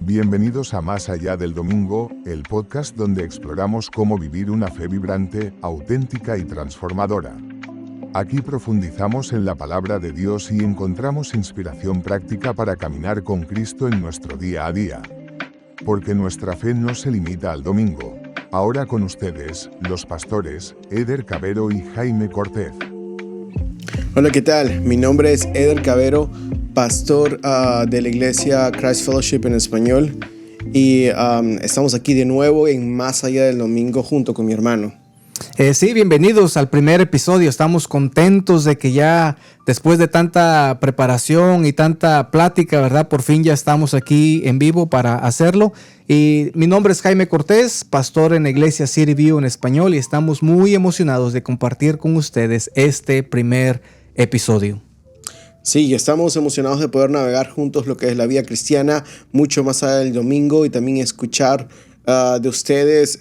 Bienvenidos a Más Allá del Domingo, el podcast donde exploramos cómo vivir una fe vibrante, auténtica y transformadora. Aquí profundizamos en la palabra de Dios y encontramos inspiración práctica para caminar con Cristo en nuestro día a día. Porque nuestra fe no se limita al domingo. Ahora con ustedes, los pastores, Eder Cavero y Jaime Cortez. Hola, ¿qué tal? Mi nombre es Eder Cavero, pastor de la iglesia Christ Fellowship en español, y estamos aquí de nuevo en Más Allá del Domingo junto con mi hermano. Sí, bienvenidos al primer episodio. Estamos contentos de que ya después de tanta preparación y tanta plática, ¿verdad? Por fin ya estamos aquí en vivo para hacerlo. Y mi nombre es Jaime Cortez, pastor en la iglesia City View en español, y estamos muy emocionados de compartir con ustedes este primer episodio. Sí, estamos emocionados de poder navegar juntos lo que es la vida cristiana, mucho más allá del domingo, y también escuchar de ustedes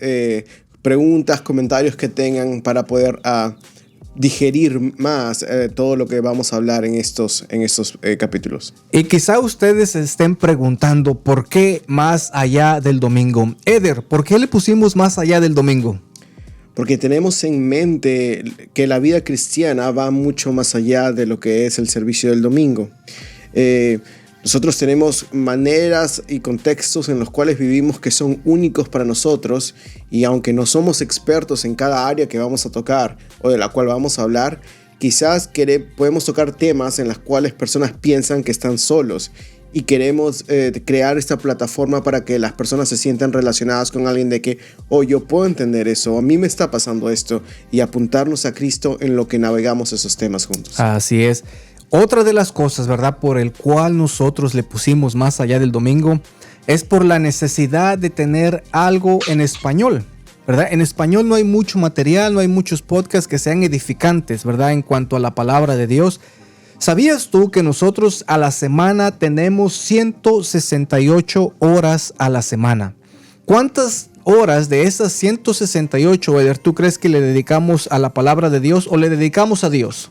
preguntas, comentarios que tengan para poder digerir más todo lo que vamos a hablar en estos capítulos. Y quizá ustedes se estén preguntando ¿por qué más allá del domingo? Eder, ¿por qué le pusimos más allá del domingo? Porque tenemos en mente que la vida cristiana va mucho más allá de lo que es el servicio del domingo. Nosotros tenemos maneras y contextos en los cuales vivimos que son únicos para nosotros, y aunque no somos expertos en cada área que vamos a tocar o de la cual vamos a hablar, quizás podemos tocar temas en los cuales personas piensan que están solos, y queremos crear esta plataforma para que las personas se sientan relacionadas con alguien de que, yo puedo entender eso, a mí me está pasando esto, y apuntarnos a Cristo en lo que navegamos esos temas juntos. Así es. Otra de las cosas, ¿verdad?, por el cual nosotros le pusimos más allá del domingo, es por la necesidad de tener algo en español, ¿verdad? En español no hay mucho material, no hay muchos podcasts que sean edificantes, ¿verdad?, en cuanto a la palabra de Dios. ¿Sabías tú que nosotros a la semana tenemos 168 horas a la semana? ¿Cuántas horas de esas 168, Eder, tú crees que le dedicamos a la palabra de Dios o le dedicamos a Dios?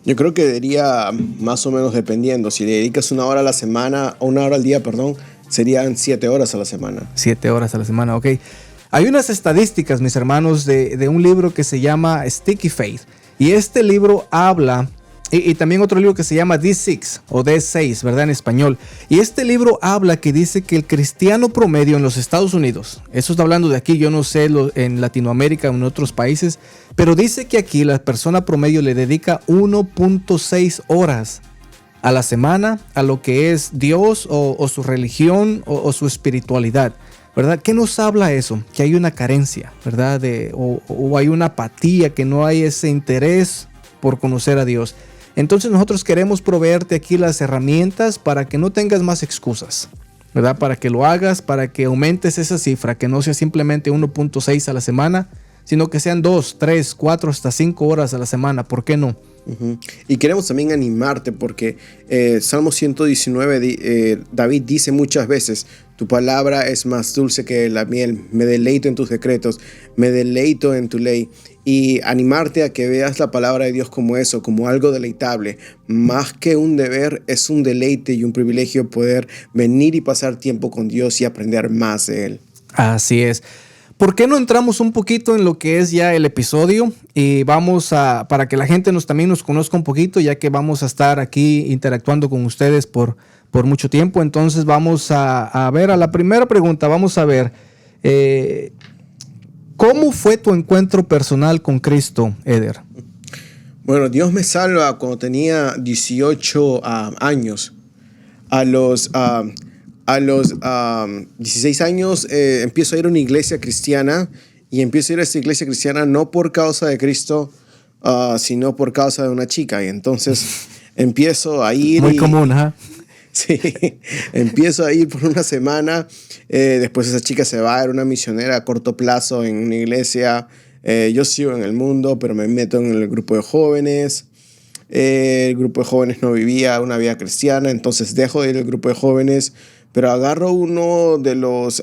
Yo creo que debería más o menos dependiendo. Si le dedicas una hora a la semana, o una hora al día, serían 7 horas a la semana. 7 horas a la semana, ok. Hay unas estadísticas, mis hermanos, de un libro que se llama Sticky Faith. Y este libro habla, y también otro libro que se llama D6 o D6, ¿verdad?, en español. Y este libro habla que dice que el cristiano promedio en los Estados Unidos, eso está hablando de aquí, yo no sé en Latinoamérica o en otros países, pero dice que aquí la persona promedio le dedica 1.6 horas a la semana a lo que es Dios o su religión o su espiritualidad, ¿verdad? ¿Qué nos habla eso? Que hay una carencia, ¿verdad? O hay una apatía, que no hay ese interés por conocer a Dios. Entonces nosotros queremos proveerte aquí las herramientas para que no tengas más excusas, ¿verdad? Para que lo hagas, para que aumentes esa cifra, que no sea simplemente 1.6 a la semana, sino que sean 2, 3, 4, hasta 5 horas a la semana. ¿Por qué no? Uh-huh. Y queremos también animarte porque Salmo 119, David dice muchas veces: tu palabra es más dulce que la miel, me deleito en tus decretos, me deleito en tu ley. Y animarte a que veas la palabra de Dios como eso, como algo deleitable. Más que un deber, es un deleite y un privilegio poder venir y pasar tiempo con Dios y aprender más de Él. Así es. ¿Por qué no entramos un poquito en lo que es ya el episodio? Y para que la gente también nos conozca un poquito, ya que vamos a estar aquí interactuando con ustedes por mucho tiempo. Entonces vamos a ver a la primera pregunta. Vamos a ver, ¿cómo fue tu encuentro personal con Cristo, Eder? Bueno, Dios me salva cuando tenía 18 años. A los 16 años empiezo a ir a una iglesia cristiana, y empiezo a ir a esta iglesia cristiana no por causa de Cristo, sino por causa de una chica. Y entonces empiezo a ir. Muy común, ¿ah? Sí, empiezo a ir por una semana. Después esa chica se va, era una misionera a corto plazo en una iglesia. Yo sigo en el mundo, pero me meto en el grupo de jóvenes. El grupo de jóvenes no vivía una vida cristiana, entonces dejo de ir al grupo de jóvenes, pero agarro uno de los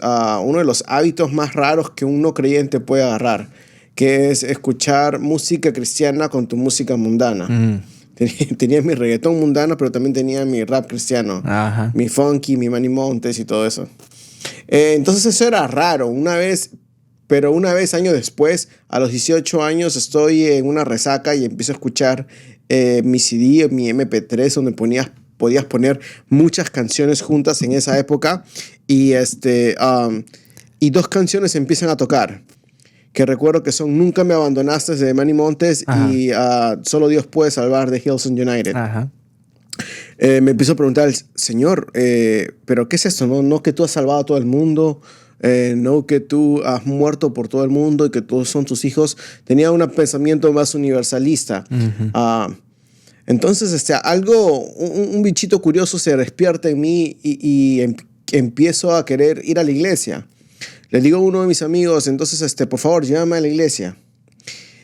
hábitos más raros que un no creyente puede agarrar, que es escuchar música cristiana con tu música mundana. Tenía mi reggaetón mundano, pero también tenía mi rap cristiano. Ajá. Mi funky, mi Manny Montes y todo eso. Entonces eso era raro. Una vez, años después, a los 18 años, estoy en una resaca y empiezo a escuchar mi CD, mi MP3, donde podías poner muchas canciones juntas en esa época. Y dos canciones empiezan a tocar, que recuerdo que son Nunca me abandonaste de Manny Montes. Ajá. Y Solo Dios puede salvar de Hillsong United. Ajá. Me empiezo a preguntar, Señor, ¿pero qué es esto? ¿No que tú has salvado a todo el mundo? ¿No que tú has muerto por todo el mundo y que todos son tus hijos? Tenía un pensamiento más universalista. Uh-huh. Entonces, un bichito curioso se despierta en mí y empiezo a querer ir a la iglesia. Le digo a uno de mis amigos, entonces, por favor, llévame a la iglesia.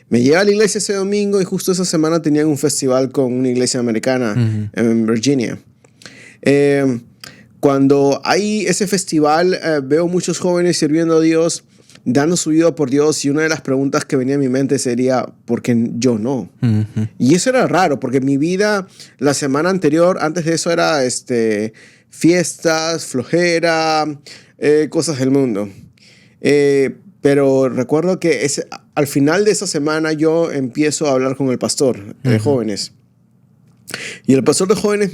Me llevé a la iglesia ese domingo y justo esa semana tenían un festival con una iglesia americana. Uh-huh. En Virginia. Cuando hay ese festival, veo muchos jóvenes sirviendo a Dios, dando su vida por Dios, y una de las preguntas que venía a mi mente sería, ¿por qué yo no? Uh-huh. Y eso era raro, porque mi vida la semana anterior, antes de eso, era fiestas, flojera, cosas del mundo. Pero recuerdo que al final de esa semana yo empiezo a hablar con el pastor de jóvenes. Y el pastor de jóvenes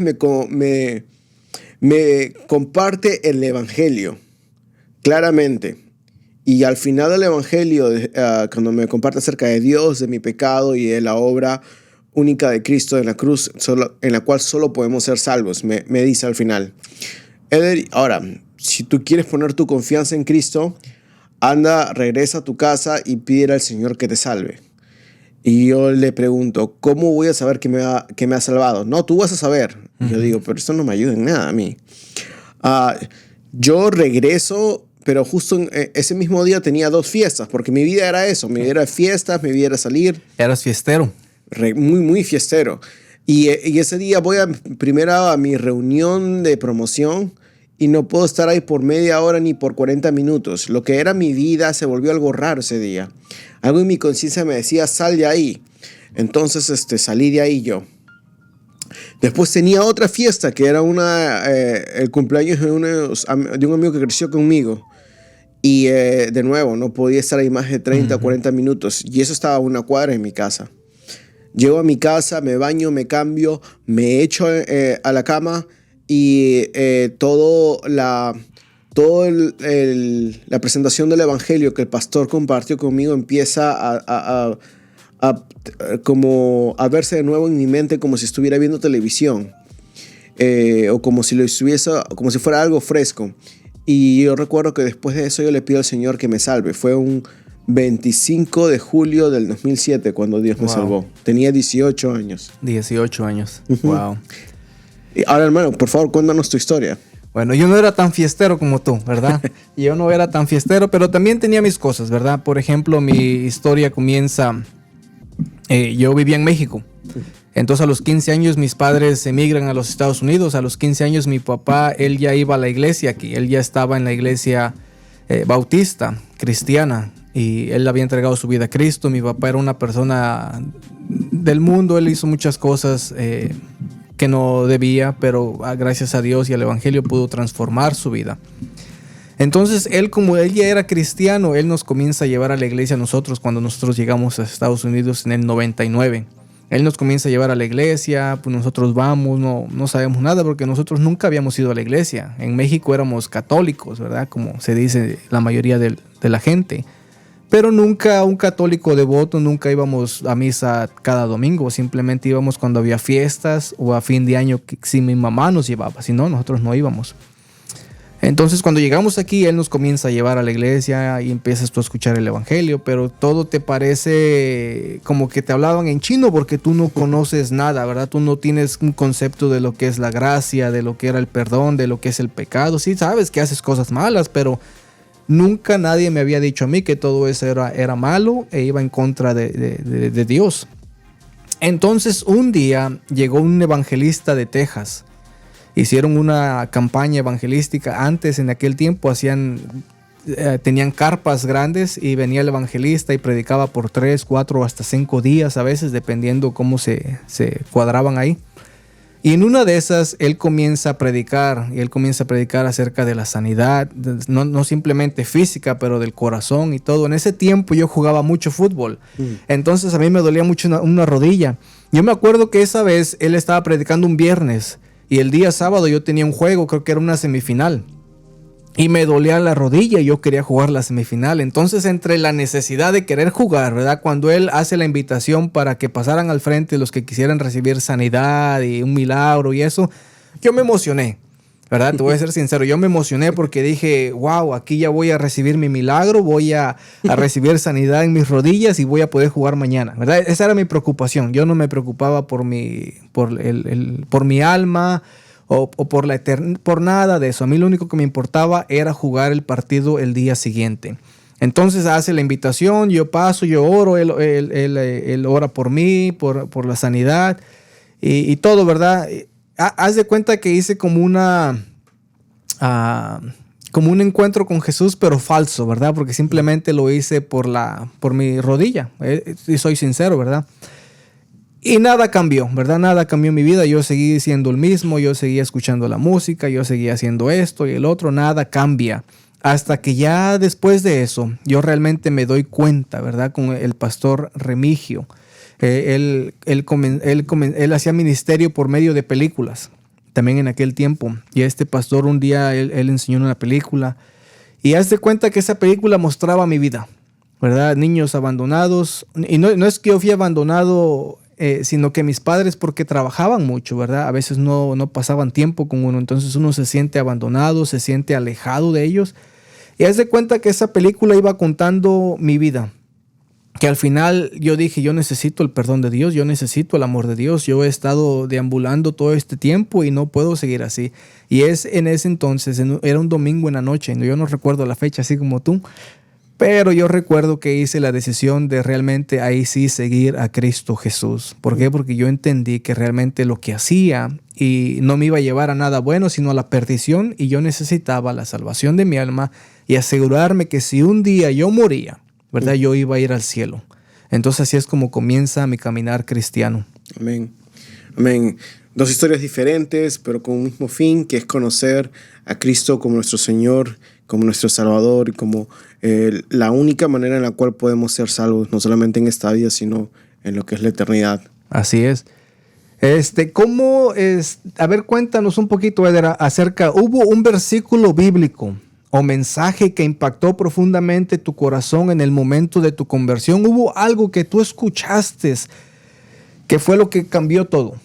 me comparte el evangelio claramente. Y al final del evangelio, cuando me comparte acerca de Dios, de mi pecado y de la obra única de Cristo en la cruz, en la cual solo podemos ser salvos, me dice al final, Eder, ahora, si tú quieres poner tu confianza en Cristo, anda, regresa a tu casa y pide al Señor que te salve. Y yo le pregunto, ¿cómo voy a saber que me ha salvado? No, tú vas a saber. Uh-huh. Yo digo, pero esto no me ayuda en nada a mí. Yo regreso, pero justo ese mismo día tenía 2 fiestas, porque mi vida era eso. Mi vida era fiestas, mi vida era salir. Eras fiestero. Muy, muy fiestero. Y ese día voy primero a mi reunión de promoción y no puedo estar ahí por media hora ni por 40 minutos. Lo que era mi vida se volvió algo raro ese día. Algo en mi conciencia me decía, sal de ahí. Entonces salí de ahí yo. Después tenía otra fiesta que era el cumpleaños de un amigo que creció conmigo. Y de nuevo, no podía estar ahí más de 30 o 40 minutos. Y eso estaba a una cuadra en mi casa. Llego a mi casa, me baño, me cambio, me echo a la cama y la presentación del evangelio que el pastor compartió conmigo empieza a verse de nuevo en mi mente como si estuviera viendo televisión, o como si fuera algo fresco. Y yo recuerdo que después de eso yo le pido al Señor que me salve. Fue un 25 de julio del 2007 cuando Dios me salvó. Tenía 18 años. 18 años. Uh-huh. Wow. Y ahora, hermano, por favor, cuéntanos tu historia. Bueno, yo no era tan fiestero como tú, ¿verdad? Yo no era tan fiestero, pero también tenía mis cosas, ¿verdad? Por ejemplo, mi historia comienza... yo vivía en México. Entonces a los 15 años mis padres emigran a los Estados Unidos. A los 15 años mi papá, él ya iba a la iglesia aquí. Él ya estaba en la iglesia bautista, cristiana. Y él había entregado su vida a Cristo. Mi papá era una persona del mundo. Él hizo muchas cosas que no debía, pero gracias a Dios y al evangelio pudo transformar su vida. Entonces él, como él ya era cristiano, él nos comienza a llevar a la iglesia a nosotros cuando nosotros llegamos a Estados Unidos en el 99. Él nos comienza a llevar a la iglesia, pues nosotros vamos, no sabemos nada porque nosotros nunca habíamos ido a la iglesia. En México éramos católicos, ¿verdad? Como se dice la mayoría de la gente. Pero nunca un católico devoto, nunca íbamos a misa cada domingo. Simplemente íbamos cuando había fiestas o a fin de año si mi mamá nos llevaba. Si no, nosotros no íbamos. Entonces cuando llegamos aquí, él nos comienza a llevar a la iglesia y empiezas tú a escuchar el evangelio, pero todo te parece como que te hablaban en chino porque tú no conoces nada, ¿verdad? Tú no tienes un concepto de lo que es la gracia, de lo que era el perdón, de lo que es el pecado. Sí sabes que haces cosas malas, pero nunca nadie me había dicho a mí que todo eso era malo e iba en contra de Dios. Entonces un día llegó un evangelista de Texas. Hicieron una campaña evangelística. Antes, en aquel tiempo, hacían tenían carpas grandes y venía el evangelista y predicaba por 3, 4 hasta 5 días a veces, dependiendo cómo se cuadraban ahí. Y en una de esas él comienza a predicar, y él comienza a predicar acerca de la sanidad, no simplemente física, pero del corazón y todo. En ese tiempo yo jugaba mucho fútbol, entonces a mí me dolía mucho una rodilla. Yo me acuerdo que esa vez él estaba predicando un viernes y el día sábado yo tenía un juego, creo que era una semifinal. Y me dolía la rodilla y yo quería jugar la semifinal. Entonces, entre la necesidad de querer jugar, ¿verdad? Cuando él hace la invitación para que pasaran al frente los que quisieran recibir sanidad y un milagro y eso, yo me emocioné, ¿verdad? Te voy a ser sincero, yo me emocioné porque dije, wow, aquí ya voy a recibir mi milagro, voy a recibir sanidad en mis rodillas y voy a poder jugar mañana, ¿verdad? Esa era mi preocupación. Yo no me preocupaba por mi alma, o por nada de eso. A mí lo único que me importaba era jugar el partido el día siguiente. Entonces hace la invitación, yo paso, yo oro, él ora por mí, por la sanidad y todo, ¿verdad? Haz de cuenta que hice como un encuentro con Jesús, pero falso, ¿verdad? Porque simplemente lo hice por mi rodilla, y soy sincero, ¿verdad? Y nada cambió, ¿verdad? Nada cambió en mi vida. Yo seguí siendo el mismo, yo seguía escuchando la música, yo seguía haciendo esto y el otro, nada cambia. Hasta que ya después de eso, yo realmente me doy cuenta, ¿verdad? Con el pastor Remigio. Él hacía ministerio por medio de películas, también en aquel tiempo. Y este pastor un día, él enseñó una película. Y haz de cuenta que esa película mostraba mi vida, ¿verdad? Niños abandonados. Y no es que yo fui abandonado, sino que mis padres, porque trabajaban mucho, ¿verdad? A veces no pasaban tiempo con uno, entonces uno se siente abandonado, se siente alejado de ellos. Y haz de cuenta que esa película iba contando mi vida, que al final yo dije, yo necesito el perdón de Dios, yo necesito el amor de Dios, yo he estado deambulando todo este tiempo y no puedo seguir así. Y en ese entonces, era un domingo en la noche, yo no recuerdo la fecha así como tú, pero yo recuerdo que hice la decisión de realmente ahí sí seguir a Cristo Jesús. ¿Por qué? Porque yo entendí que realmente lo que hacía y no me iba a llevar a nada bueno, sino a la perdición, y yo necesitaba la salvación de mi alma y asegurarme que si un día yo moría, ¿verdad? Yo iba a ir al cielo. Entonces así es como comienza mi caminar cristiano. Amén. Amén. Dos historias diferentes, pero con un mismo fin, que es conocer a Cristo como nuestro Señor, como nuestro Salvador y como la única manera en la cual podemos ser salvos, no solamente en esta vida, sino en lo que es la eternidad. Así es. A ver, cuéntanos un poquito, Eder, ¿hubo un versículo bíblico o mensaje que impactó profundamente tu corazón en el momento de tu conversión? ¿Hubo algo que tú escuchaste que fue lo que cambió todo?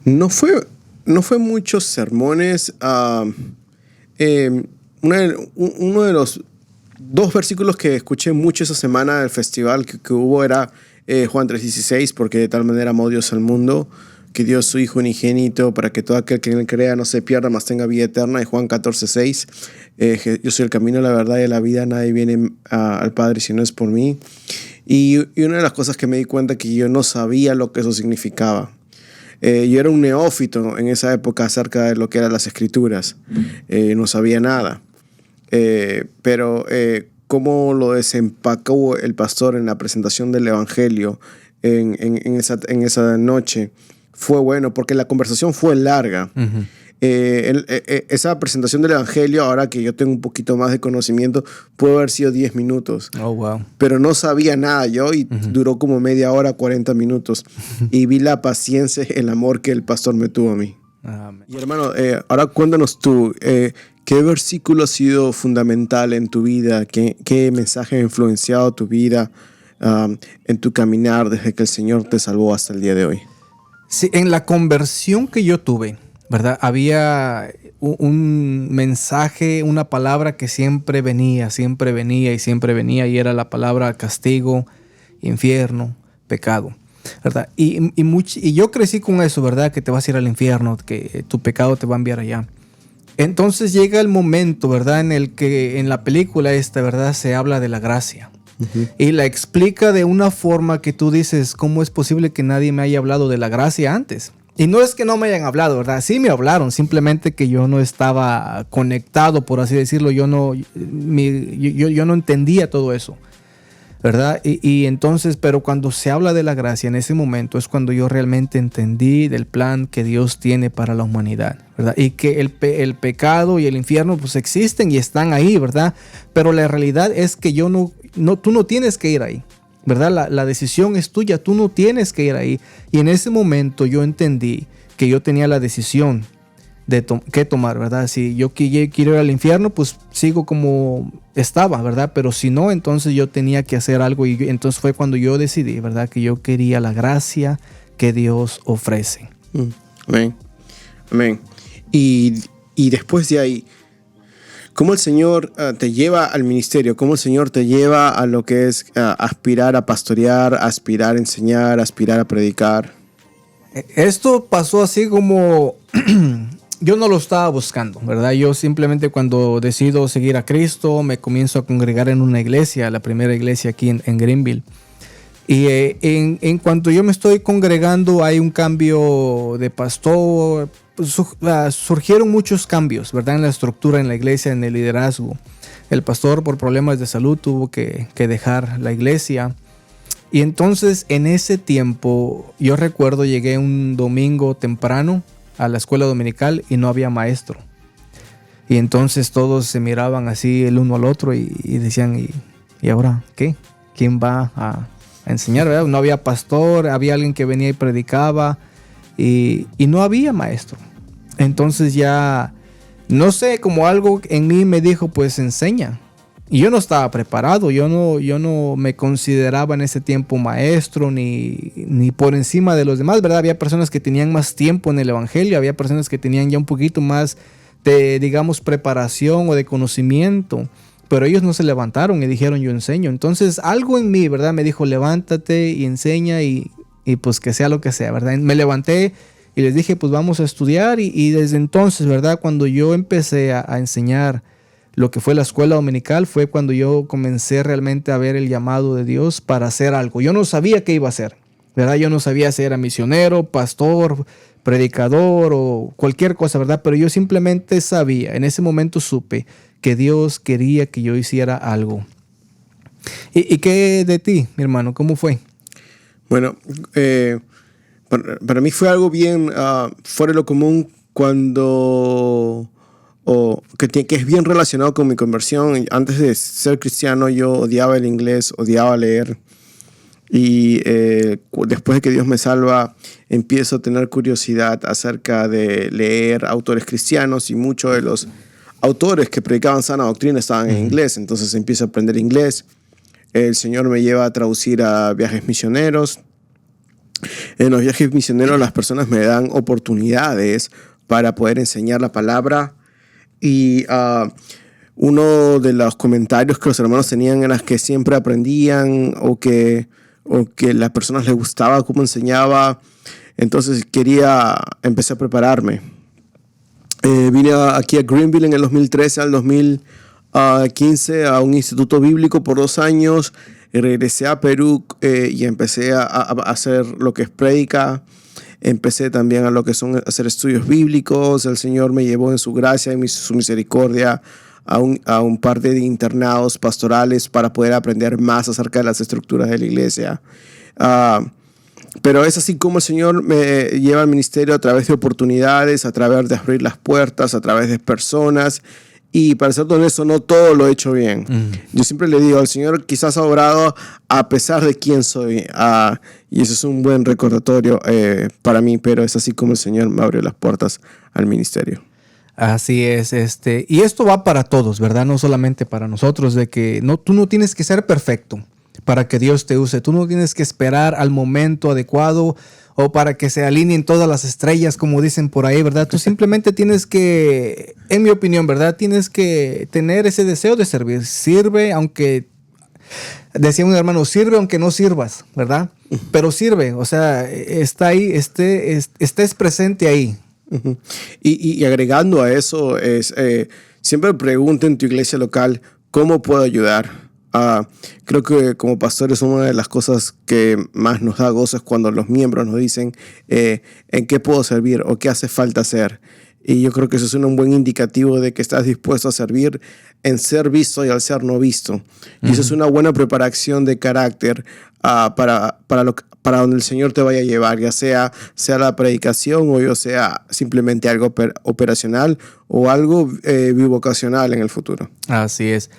No fue muchos sermones. Uno de los 2 versículos que escuché mucho esa semana del festival que hubo era Juan 3:16, porque de tal manera amó Dios al mundo, que dio su Hijo unigénito para que todo aquel que en él crea no se pierda, mas tenga vida eterna. Y Juan 14:6, yo soy el camino, la verdad y la vida, nadie viene al Padre si no es por mí. Y una de las cosas que me di cuenta que yo no sabía lo que eso significaba. Yo era un neófito en esa época acerca de lo que eran las escrituras. No sabía nada. Pero cómo lo desempacó el pastor en la presentación del evangelio en esa noche fue bueno, porque la conversación fue larga. Uh-huh. Esa presentación del evangelio, ahora que yo tengo un poquito más de conocimiento, puede haber sido 10 minutos. Oh, wow. Pero no sabía nada yo y duró como media hora, 40 minutos. Y vi la paciencia, el amor que el pastor me tuvo a mí. Amén. Y hermano, ahora cuéntanos tú, ¿qué versículo ha sido fundamental en tu vida? ¿Qué mensaje ha influenciado tu vida en tu caminar desde que el Señor te salvó hasta el día de hoy? Sí, en la conversión que yo tuve, ¿verdad? Había un mensaje, una palabra que siempre venía, y era la palabra castigo, infierno, pecado, ¿verdad? Y yo crecí con eso, ¿verdad? Que te vas a ir al infierno, que tu pecado te va a enviar allá. Entonces llega el momento, ¿verdad? En el que en la película ¿verdad? Se habla de la gracia. Uh-huh. Y la explica de una forma que tú dices, ¿cómo es posible que nadie me haya hablado de la gracia antes? Y no es que no me hayan hablado, ¿verdad? Sí me hablaron, simplemente que yo no estaba conectado, por así decirlo. Yo no entendía todo eso, ¿verdad? Y entonces, pero cuando se habla de la gracia, en ese momento es cuando yo realmente entendí del plan que Dios tiene para la humanidad, ¿verdad? Y que el pecado y el infierno pues existen y están ahí, ¿verdad? Pero la realidad es que tú no tienes que ir ahí, ¿verdad? La decisión es tuya, tú no tienes que ir ahí. Y en ese momento yo entendí que yo tenía la decisión de qué tomar, ¿verdad? Si yo quiero ir al infierno, pues sigo como estaba, ¿verdad? Pero si no, entonces yo tenía que hacer algo, y entonces fue cuando yo decidí, ¿verdad? Que yo quería la gracia que Dios ofrece. Amén. Amén. Y después de ahí, ¿cómo el Señor te lleva al ministerio? ¿Cómo el Señor te lleva a lo que es aspirar a pastorear, aspirar a enseñar, aspirar a predicar? Esto pasó así como... Yo no lo estaba buscando, ¿verdad? Yo simplemente cuando decido seguir a Cristo me comienzo a congregar en una iglesia, la primera iglesia aquí en Greenville. Y en cuanto yo me estoy congregando hay un cambio de pastor, surgieron muchos cambios, ¿verdad? En la estructura, en la iglesia, en el liderazgo. El pastor por problemas de salud tuvo que dejar la iglesia. Y entonces en ese tiempo yo recuerdo llegué un domingo temprano a la escuela dominical y no había maestro. Y entonces todos se miraban así el uno al otro y decían, ¿y ahora qué? ¿Quién va a enseñar? ¿Verdad? No había pastor, había alguien que venía y predicaba y no había maestro. Entonces ya, no sé, como algo en mí me dijo, pues enseña. Y yo no estaba preparado, yo no me consideraba en ese tiempo maestro ni por encima de los demás, ¿verdad? Había personas que tenían más tiempo en el evangelio, había personas que tenían ya un poquito más de, digamos, preparación o de conocimiento, pero ellos no se levantaron y dijeron yo enseño. Entonces algo en mí, ¿verdad? Me dijo levántate y enseña y pues que sea lo que sea, ¿verdad? Me levanté y les dije pues vamos a estudiar y desde entonces, ¿verdad? Cuando yo empecé a enseñar lo que fue la escuela dominical fue cuando yo comencé realmente a ver el llamado de Dios para hacer algo. Yo no sabía qué iba a hacer, ¿verdad? Yo no sabía si era misionero, pastor, predicador o cualquier cosa, ¿verdad? Pero yo simplemente sabía, en ese momento supe que Dios quería que yo hiciera algo. ¿Y qué de ti, mi hermano? ¿Cómo fue? Bueno, para mí fue algo bien fuera de lo común cuando... que es bien relacionado con mi conversión. Antes de ser cristiano yo odiaba el inglés, odiaba leer y después de que Dios me salva empiezo a tener curiosidad acerca de leer autores cristianos y muchos de los autores que predicaban sana doctrina estaban en inglés, entonces empiezo a aprender inglés. El Señor me lleva a traducir a viajes misioneros. En los viajes misioneros las personas me dan oportunidades para poder enseñar la palabra. Y uno de los comentarios que los hermanos tenían era que siempre aprendían o que las personas les gustaba cómo enseñaba. Entonces empecé a prepararme. Vine aquí a Greenville en el 2013 al 2015 a un instituto bíblico por 2 años. Regresé a Perú y empecé a hacer lo que es prédica. Empecé también a lo que son hacer estudios bíblicos. El Señor me llevó en su gracia y su misericordia a un par de internados pastorales para poder aprender más acerca de las estructuras de la iglesia. Pero es así como el Señor me lleva al ministerio a través de oportunidades, a través de abrir las puertas, a través de personas. Y para ser honesto, no todo lo he hecho bien. Yo siempre le digo al Señor, quizás ha obrado a pesar de quién soy. Y eso es un buen recordatorio para mí, pero es así como el Señor me abrió las puertas al ministerio. Así es, y esto va para todos, ¿verdad? No solamente para nosotros, de que tú no tienes que ser perfecto para que Dios te use. Tú no tienes que esperar al momento adecuado o para que se alineen todas las estrellas, como dicen por ahí, ¿verdad? Tú simplemente tienes que, en mi opinión, ¿verdad? Tienes que tener ese deseo de servir. Sirve, aunque, decía un hermano, sirve aunque no sirvas, ¿verdad? Pero sirve, o sea, está ahí, estés presente ahí. Y agregando a eso, siempre pregunta en tu iglesia local, ¿cómo puedo ayudar? Creo que como pastores una de las cosas que más nos da gozo es cuando los miembros nos dicen en qué puedo servir o qué hace falta hacer. Y yo creo que eso es un buen indicativo de que estás dispuesto a servir en ser visto y al ser no visto. Y eso es una buena preparación de carácter para donde el Señor te vaya a llevar, ya sea la predicación o sea simplemente algo operacional o algo bivocacional en el futuro. Así es.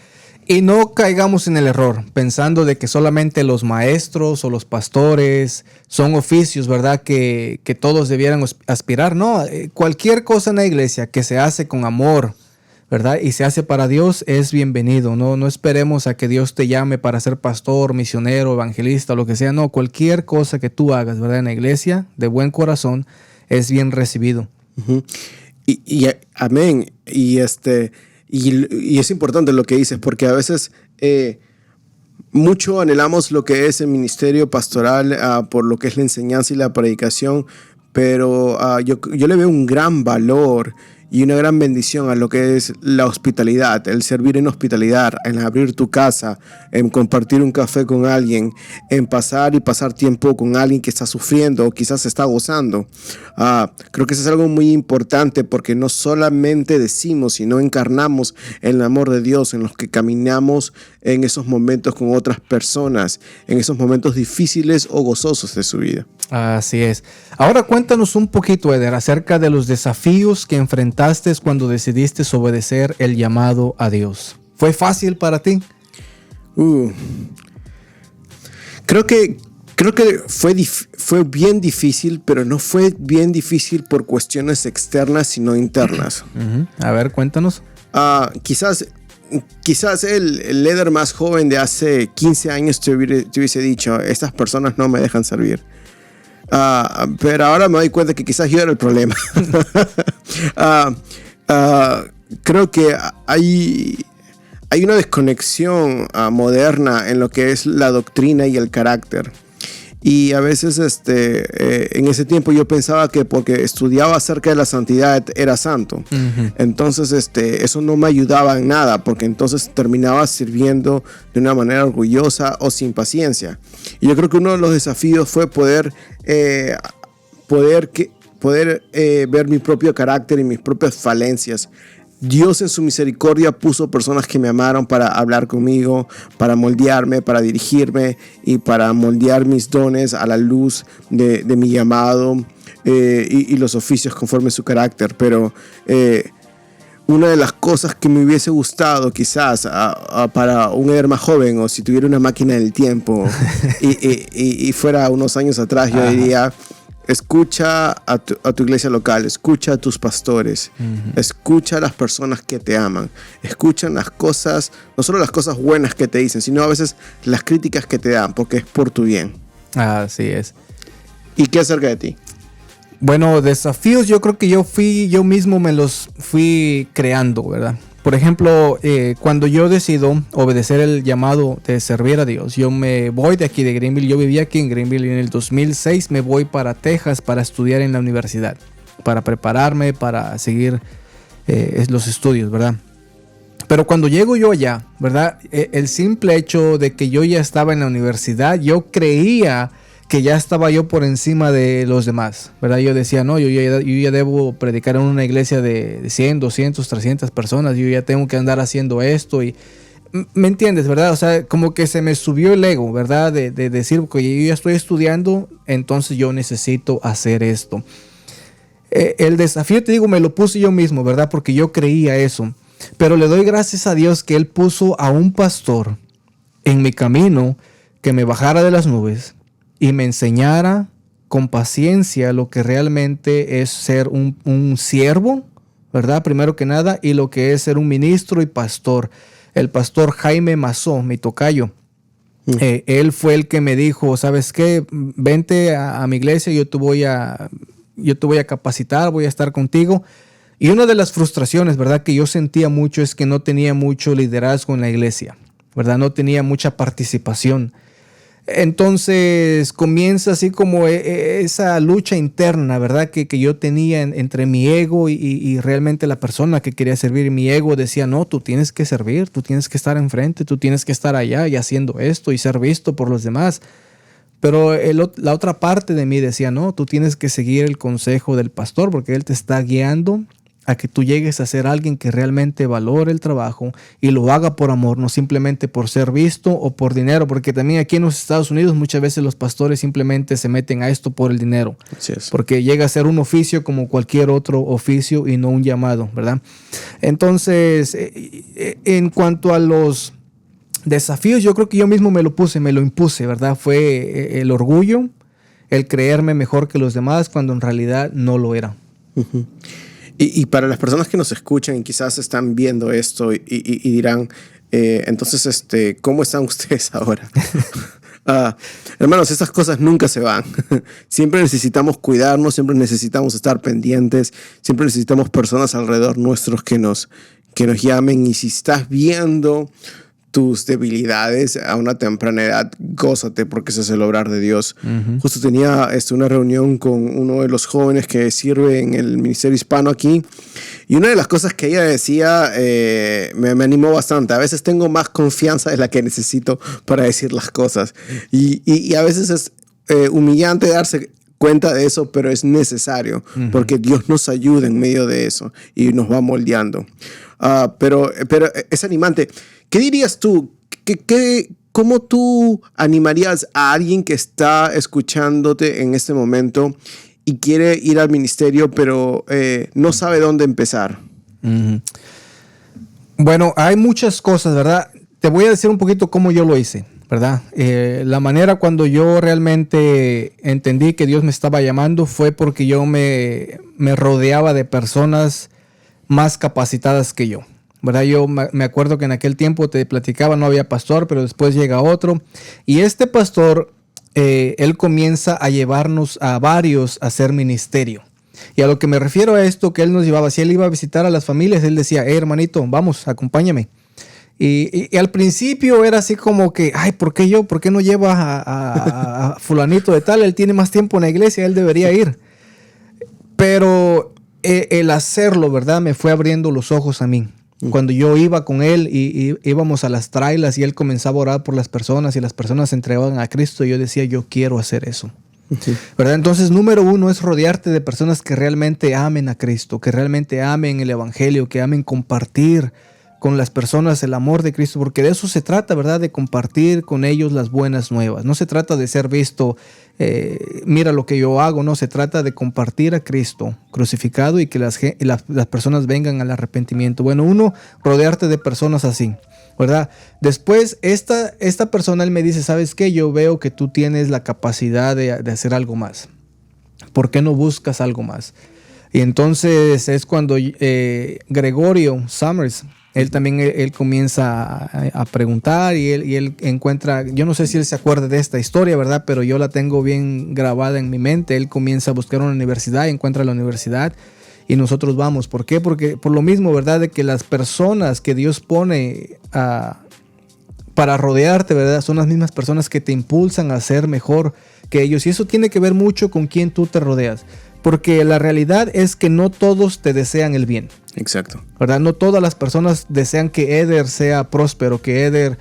Y no caigamos en el error pensando de que solamente los maestros o los pastores son oficios, ¿verdad? Que todos debieran aspirar. No, cualquier cosa en la iglesia que se hace con amor, ¿verdad? Y se hace para Dios es bienvenido. No esperemos a que Dios te llame para ser pastor, misionero, evangelista, lo que sea. No, cualquier cosa que tú hagas, ¿verdad? En la iglesia, de buen corazón, es bien recibido. Uh-huh. Amén. Y es importante lo que dices, porque a veces mucho anhelamos lo que es el ministerio pastoral por lo que es la enseñanza y la predicación, pero yo le veo un gran valor y una gran bendición a lo que es la hospitalidad, el servir en hospitalidad, en abrir tu casa, en compartir un café con alguien, en pasar tiempo con alguien que está sufriendo o quizás está gozando. Creo que eso es algo muy importante porque no solamente decimos, sino encarnamos el amor de Dios en los que caminamos en esos momentos con otras personas, en esos momentos difíciles o gozosos de su vida. Así es. Ahora cuéntanos un poquito, Eder, acerca de los desafíos que enfrentaste cuando decidiste obedecer el llamado a Dios. ¿Fue fácil para ti? Creo que fue bien difícil, pero no fue bien difícil por cuestiones externas, sino internas. Uh-huh. A ver, cuéntanos. Quizás el líder más joven de hace 15 años te hubiese dicho, estas personas no me dejan servir. Pero ahora me doy cuenta que quizás yo era el problema. Creo que hay una desconexión moderna en lo que es la doctrina y el carácter. Y a veces en ese tiempo yo pensaba que porque estudiaba acerca de la santidad era santo. Uh-huh. Entonces eso no me ayudaba en nada, porque entonces terminaba sirviendo de una manera orgullosa o sin paciencia. Y yo creo que uno de los desafíos fue poder ver mi propio carácter y mis propias falencias. Dios en su misericordia puso personas que me amaron para hablar conmigo, para moldearme, para dirigirme y para moldear mis dones a la luz de mi llamado y los oficios conforme a su carácter. Pero una de las cosas que me hubiese gustado quizás para un líder más joven, o si tuviera una máquina del tiempo y fuera unos años atrás, yo diría: escucha a tu iglesia local, escucha a tus pastores, uh-huh. Escucha a las personas que te aman, escuchan las cosas, no solo las cosas buenas que te dicen, sino a veces las críticas que te dan, porque es por tu bien. Así es. ¿Y qué acerca de ti? Bueno, desafíos yo creo que yo mismo me los fui creando, ¿verdad? Por ejemplo, cuando yo decido obedecer el llamado de servir a Dios, yo me voy de aquí de Greenville. Yo vivía aquí en Greenville y en el 2006 me voy para Texas para estudiar en la universidad, para prepararme, para seguir los estudios, ¿verdad? Pero cuando llego yo allá, ¿verdad? El simple hecho de que yo ya estaba en la universidad, yo creía que ya estaba yo por encima de los demás, ¿verdad? Yo decía, no, yo ya debo predicar en una iglesia de 100, 200, 300 personas, yo ya tengo que andar haciendo esto y... ¿Me entiendes, verdad? O sea, como que se me subió el ego, ¿verdad? De decir, que yo ya estoy estudiando, entonces yo necesito hacer esto. El desafío, te digo, me lo puse yo mismo, ¿verdad? Porque yo creía eso. Pero le doy gracias a Dios que Él puso a un pastor en mi camino que me bajara de las nubes y me enseñara con paciencia lo que realmente es ser un siervo, ¿verdad? Primero que nada, y lo que es ser un ministro y pastor. El pastor Jaime Mazó, mi tocayo, él fue el que me dijo, ¿sabes qué? Vente a mi iglesia, yo te voy a capacitar, voy a estar contigo. Y una de las frustraciones, ¿verdad?, que yo sentía mucho es que no tenía mucho liderazgo en la iglesia, ¿verdad? No tenía mucha participación. Entonces comienza así como esa lucha interna, ¿verdad? Que yo tenía entre mi ego y realmente la persona que quería servir. Mi ego decía, no, tú tienes que servir, tú tienes que estar enfrente, tú tienes que estar allá y haciendo esto y ser visto por los demás. Pero la otra parte de mí decía, no, tú tienes que seguir el consejo del pastor porque él te está guiando a que tú llegues a ser alguien que realmente valore el trabajo y lo haga por amor, no simplemente por ser visto o por dinero, porque también aquí en los Estados Unidos muchas veces los pastores simplemente se meten a esto por el dinero, porque llega a ser un oficio como cualquier otro oficio y no un llamado, ¿verdad? Entonces, en cuanto a los desafíos, yo creo que yo mismo me lo impuse, ¿verdad? Fue el orgullo, el creerme mejor que los demás cuando en realidad no lo era. Uh-huh. Y para las personas que nos escuchan y quizás están viendo esto y dirán, entonces, ¿cómo están ustedes ahora? Hermanos, estas cosas nunca se van. Siempre necesitamos cuidarnos, siempre necesitamos estar pendientes, siempre necesitamos personas alrededor nuestros que nos llamen. Y si estás viendo tus debilidades a una temprana edad, gózate porque ese es el obrar de Dios. Uh-huh. Justo tenía una reunión con uno de los jóvenes que sirve en el ministerio hispano aquí, y una de las cosas que ella decía me animó bastante. A veces tengo más confianza de la que necesito para decir las cosas, y a veces es humillante darse cuenta de eso, pero es necesario, uh-huh, porque Dios nos ayuda en medio de eso y nos va moldeando. Pero es animante. ¿Qué dirías tú? ¿Cómo tú animarías a alguien que está escuchándote en este momento y quiere ir al ministerio, pero no sabe dónde empezar? Uh-huh. Bueno, hay muchas cosas, ¿verdad? Te voy a decir un poquito cómo yo lo hice, ¿verdad? La manera cuando yo realmente entendí que Dios me estaba llamando fue porque yo me rodeaba de personas más capacitadas que yo, ¿verdad? Yo me acuerdo que en aquel tiempo te platicaba, no había pastor, pero después llega otro. Y este pastor, él comienza a llevarnos a varios a hacer ministerio. Y a lo que me refiero a esto, que él nos llevaba, si él iba a visitar a las familias, él decía, hermanito, vamos, acompáñame. Y al principio era así como que, ay, ¿por qué yo? ¿Por qué no llevas a fulanito de tal? Él tiene más tiempo en la iglesia, él debería ir. Pero el hacerlo, ¿verdad? Me fue abriendo los ojos a mí. Cuando yo iba con él y íbamos a las trailas y él comenzaba a orar por las personas y las personas se entregaban a Cristo, yo decía, yo quiero hacer eso. Sí. ¿Verdad? Entonces, número uno es rodearte de personas que realmente amen a Cristo, que realmente amen el evangelio, que amen compartir con las personas el amor de Cristo, porque de eso se trata, ¿verdad? De compartir con ellos las buenas nuevas. No se trata de ser visto, mira lo que yo hago, no, se trata de compartir a Cristo crucificado y que las personas vengan al arrepentimiento. Bueno, uno, rodearte de personas así, ¿verdad? Después, esta persona, él me dice, ¿sabes qué? Yo veo que tú tienes la capacidad de hacer algo más. ¿Por qué no buscas algo más? Y entonces es cuando Gregorio Summers, él también él comienza a preguntar y él encuentra, yo no sé si él se acuerda de esta historia, ¿verdad? Pero yo la tengo bien grabada en mi mente. Él comienza a buscar una universidad, encuentra la universidad y nosotros vamos. ¿Por qué? Porque por lo mismo, ¿verdad? De que las personas que Dios pone para rodearte, ¿verdad? Son las mismas personas que te impulsan a ser mejor que ellos. Y eso tiene que ver mucho con quién tú te rodeas. Porque la realidad es que no todos te desean el bien. Exacto. ¿Verdad? No todas las personas desean que Eder sea próspero, que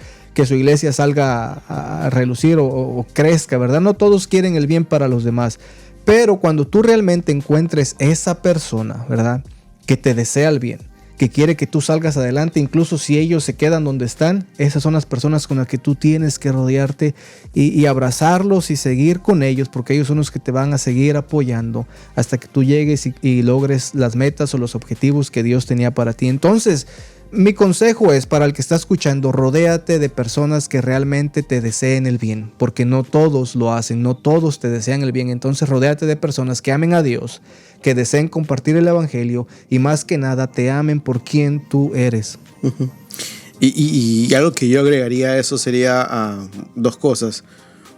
su iglesia salga a relucir o crezca, ¿verdad? No todos quieren el bien para los demás. Pero cuando tú realmente encuentres esa persona, ¿verdad? Que te desea el bien, que quiere que tú salgas adelante, incluso si ellos se quedan donde están, esas son las personas con las que tú tienes que rodearte y abrazarlos y seguir con ellos, porque ellos son los que te van a seguir apoyando hasta que tú llegues y logres las metas o los objetivos que Dios tenía para ti. Entonces, mi consejo es para el que está escuchando, rodéate de personas que realmente te deseen el bien, porque no todos lo hacen, no todos te desean el bien. Entonces, rodéate de personas que amen a Dios, que deseen compartir el evangelio y más que nada te amen por quien tú eres. Uh-huh. Y algo que yo agregaría a eso sería dos cosas.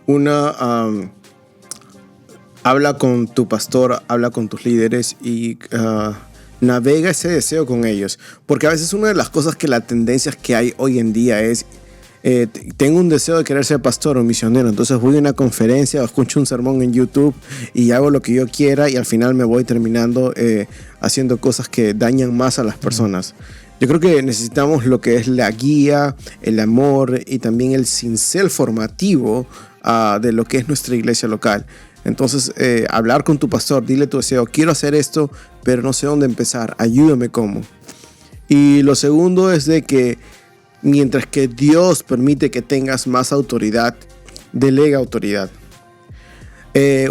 Una, habla con tu pastor, habla con tus líderes y navega ese deseo con ellos. Porque a veces una de las cosas que las tendencias que hay hoy en día es tengo un deseo de querer ser pastor o misionero, entonces voy a una conferencia o escucho un sermón en YouTube y hago lo que yo quiera y al final me voy terminando haciendo cosas que dañan más a las personas. Yo creo que necesitamos lo que es la guía, el amor y también el cincel formativo de lo que es nuestra iglesia local. Entonces, hablar con tu pastor, dile tu deseo, quiero hacer esto, pero no sé dónde empezar, ayúdame cómo. Y lo segundo es de que mientras que Dios permite que tengas más autoridad, delega autoridad.